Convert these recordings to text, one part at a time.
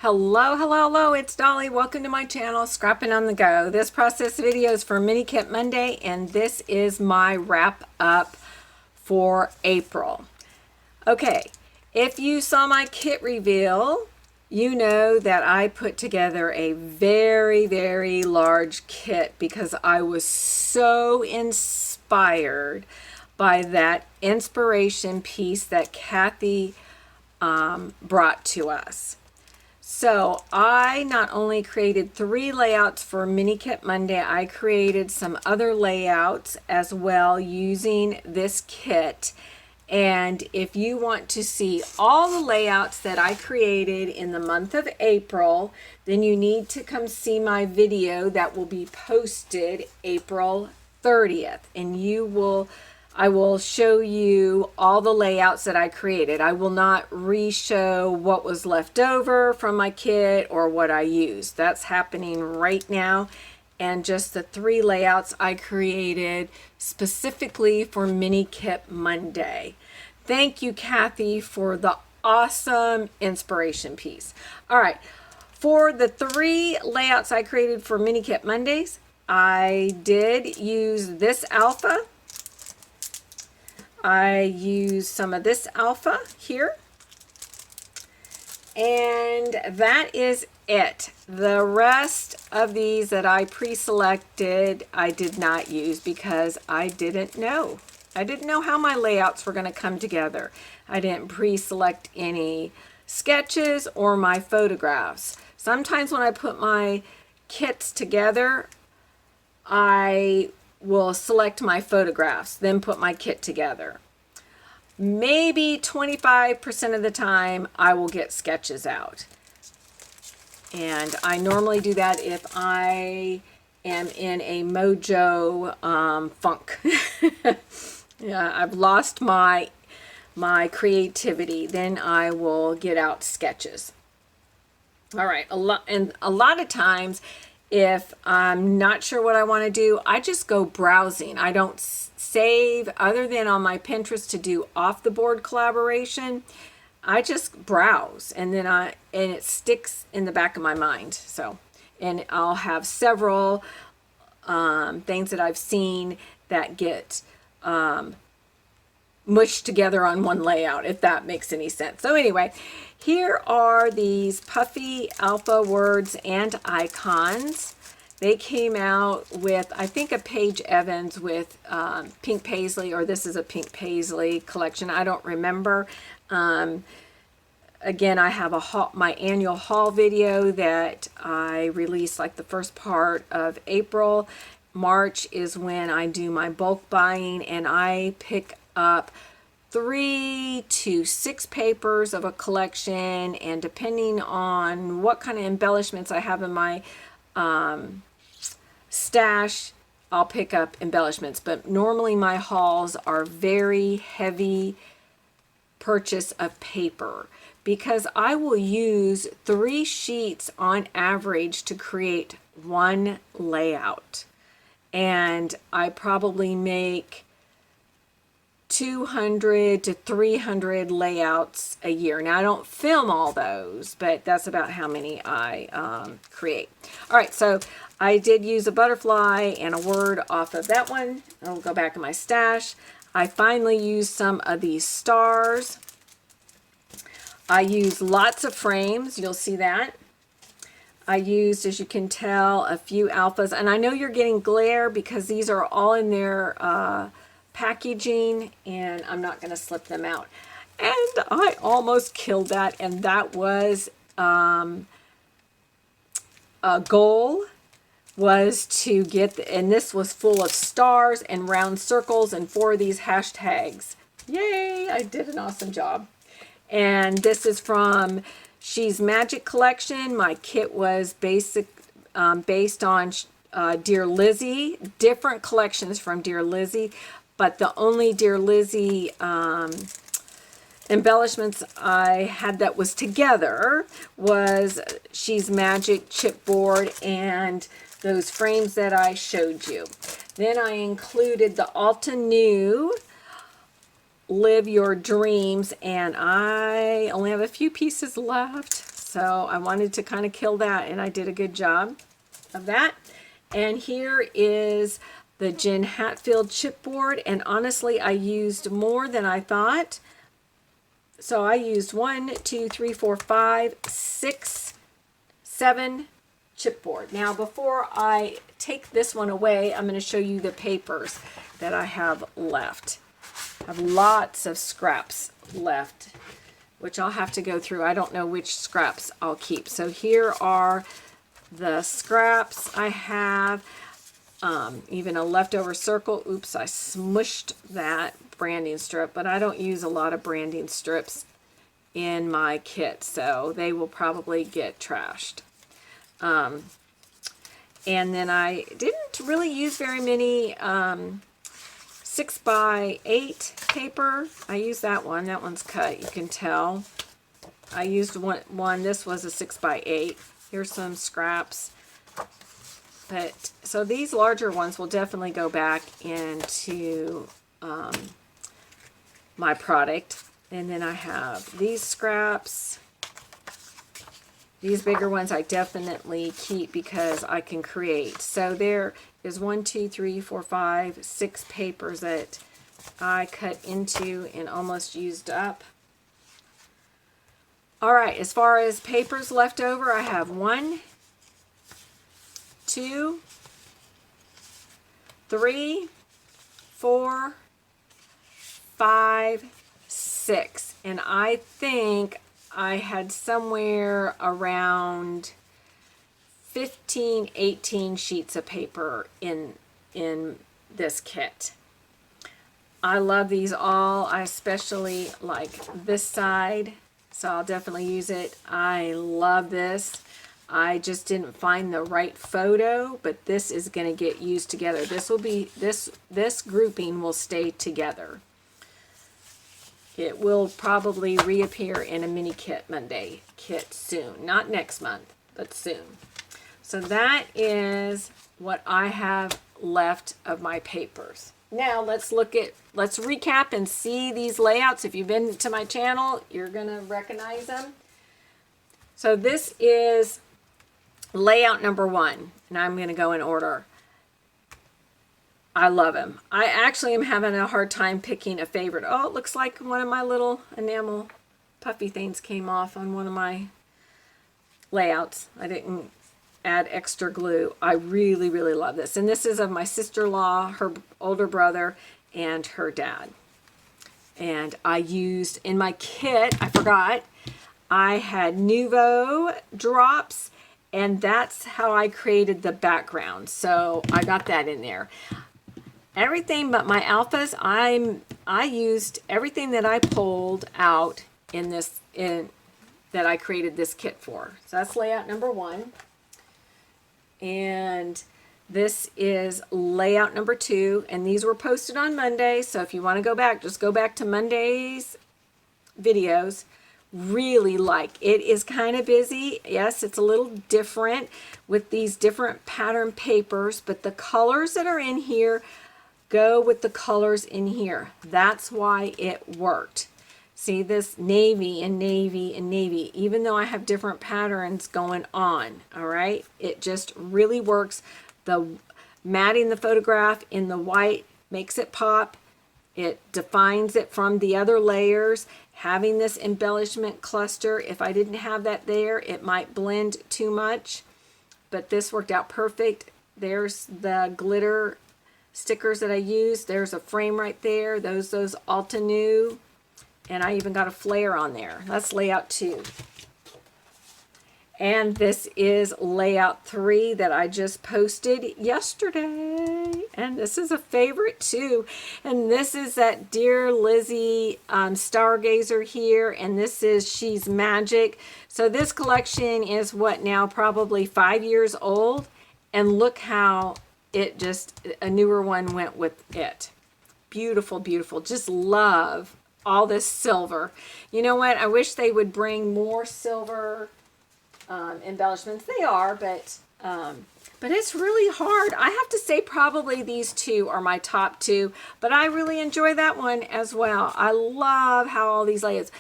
Hello, hello, hello, it's Dolly. Welcome to my channel, Scrapping on the Go. This process video is for Mini Kit Monday, and this is my wrap up for April. Okay, if you saw my kit reveal, you know that I put together a very, very large kit because I was so inspired by that inspiration piece that Kathy brought to us. So I not only created 3 layouts for Mini Kit Monday, I created some other layouts as well using this kit. And if you want to see all the layouts that I created in the month of April, then you need to come see my video that will be posted April 30th. And I will show you all the layouts that I created. I will not re-show what was left over from my kit or what I used. That's happening right now. And just the 3 layouts I created specifically for Mini Kit Monday. Thank you, Kathy, for the awesome inspiration piece. All right, for the 3 layouts I created for Mini Kit Mondays, I did use this alpha. I used some of this alpha here, and that is it. The rest of these that I pre-selected, I did not use because I didn't know. I didn't know how my layouts were going to come together. I didn't pre-select any sketches or my photographs. Sometimes when I put my kits together, I will select my photographs, then put my kit together. Maybe 25% of the time I will get sketches out. And I normally do that if I am in a mojo funk. Yeah, I've lost my creativity, then I will get out sketches. All right, a lot of times if I'm not sure what I want to do, I just go browsing. I don't save other than on my Pinterest to do off the board collaboration. I just browse and then it sticks in the back of my mind. So, and I'll have several things that I've seen that get mushed together on one layout, if that makes any sense. So anyway, here are these puffy alpha words and icons. They came out with, I think, a Paige Evans with Pink Paisley, or this is a Pink Paisley collection. I don't remember. Again, I have my annual haul video that I released like the first part of April. March is when I do my bulk buying, and I pick up 3 to 6 papers of a collection, and depending on what kind of embellishments I have in my stash, I'll pick up embellishments. But normally my hauls are very heavy purchase of paper because I will use 3 sheets on average to create 1 layout. And I probably make 200 to 300 layouts a year. Now I don't film all those, but that's about how many I create. All right, so I did use a butterfly and a word off of that one. I'll go back in my stash. I finally used some of these stars. I used lots of frames. You'll see that. I used, as you can tell, a few alphas. And I know you're getting glare because these are all in their packaging, and I'm not going to slip them out. And I almost killed that, and that was a goal was to get, and this was full of stars and round circles and 4 of these hashtags. Yay, I did an awesome job. And this is from She's Magic collection. My kit was based on Dear Lizzy, different collections from Dear Lizzy, but the only Dear Lizzy embellishments I had that was together was She's Magic chipboard and those frames that I showed you. Then I included the Altenew Live Your Dreams, and I only have a few pieces left. So I wanted to kind of kill that, and I did a good job of that. And here is the Jen Hatfield chipboard, and honestly I used more than I thought. So I used 1, 2, 3, 4, 5, 6, 7 chipboard. Now before I take this one away, I'm going to show you the papers that I have left. I have lots of scraps left, which I'll have to go through. I don't know which scraps I'll keep. So here are the scraps I have. Even a leftover circle. Oops, I smushed that branding strip, but I don't use a lot of branding strips in my kit, so they will probably get trashed. And then I didn't really use very many 6x8 paper. I used that one. That one's cut, you can tell. I used one. This was a 6x8. Here's some scraps. But so these larger ones will definitely go back into my product. And then I have these scraps. These bigger ones I definitely keep because I can create. So there is 1, 2, 3, 4, 5, 6 papers that I cut into and almost used up. All right, as far as papers left over, I have 1, 2, 3, 4, 5, 6. And I think I had somewhere around 15, 18 sheets of paper in this kit. I love these all. I especially like this side, so I'll definitely use it. I love this. I just didn't find the right photo, but this is going to get used together. This will be, this grouping will stay together. It will probably reappear in a mini kit Monday kit soon. Not next month, but soon. So that is what I have left of my papers. Now let's recap and see these layouts. If you've been to my channel, you're going to recognize them. So this is layout number 1, and I'm going to go in order. I love him. I actually am having a hard time picking a favorite. Oh, it looks like one of my little enamel puffy things came off on one of my layouts. I didn't add extra glue. I really, really love this. And this is of my sister-in-law, her older brother, and her dad. And I used, in my kit, I forgot, I had Nuvo drops, and that's how I created the background. So I got that in there. Everything but my alphas, I used everything that I pulled out in this, that I created this kit for. So that's layout number 1. And this is layout number 2, and these were posted on Monday. So if you want to go back, just go back to Monday's videos. Really like it. Is kind of busy. Yes, it's a little different with these different pattern papers, but the colors that are in here go with the colors in here. That's why it worked. See this navy and navy and navy, even though I have different patterns going on. All right, it just really works. The matting the photograph in the white makes it pop. It defines it from the other layers. Having this embellishment cluster, if I didn't have that there, it might blend too much, but this worked out perfect. There's the glitter stickers that I used. There's a frame right there. Those Altenew, and I even got a flare on there. That's layout 2. And this is layout 3 that I just posted yesterday. And this is a favorite too. And this is that Dear Lizzie Stargazer here. And this is She's Magic. So this collection is what now, probably 5 years old. And look how it just, a newer one went with it. Beautiful, beautiful. Just love all this silver. You know what? I wish they would bring more silver embellishments. They are, but it's really hard. I have to say probably these 2 are my top 2, but I really enjoy that one as well. I love how all these layouts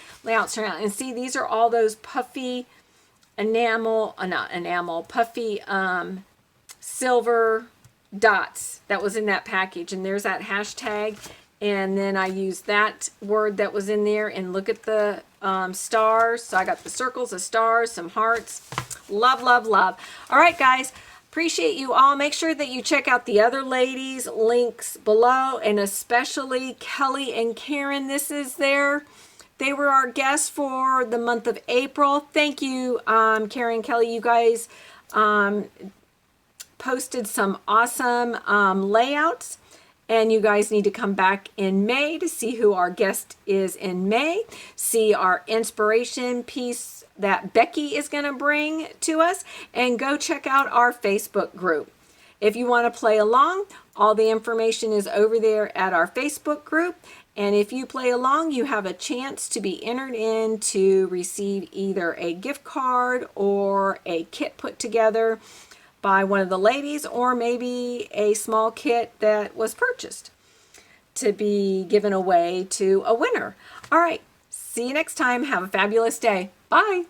turn out. And see, these are all those puffy enamel, not enamel, puffy silver dots that was in that package. And there's that hashtag. And then I used that word that was in there, and look at the stars. So I got the circles, the stars, some hearts. Love, love, love. All right, guys. Appreciate you all. Make sure that you check out the other ladies' links below, and especially Kelly and Karen. They were our guests for the month of April. Thank you, Karen and Kelly. You guys posted some awesome layouts. And you guys need to come back in May to see who our guest is in May. See our inspiration piece that Becky is going to bring to us. And go check out our Facebook group. If you want to play along, all the information is over there at our Facebook group. And if you play along, you have a chance to be entered in to receive either a gift card or a kit put together by one of the ladies, or maybe a small kit that was purchased to be given away to a winner. All right, see you next time. Have a fabulous day. Bye.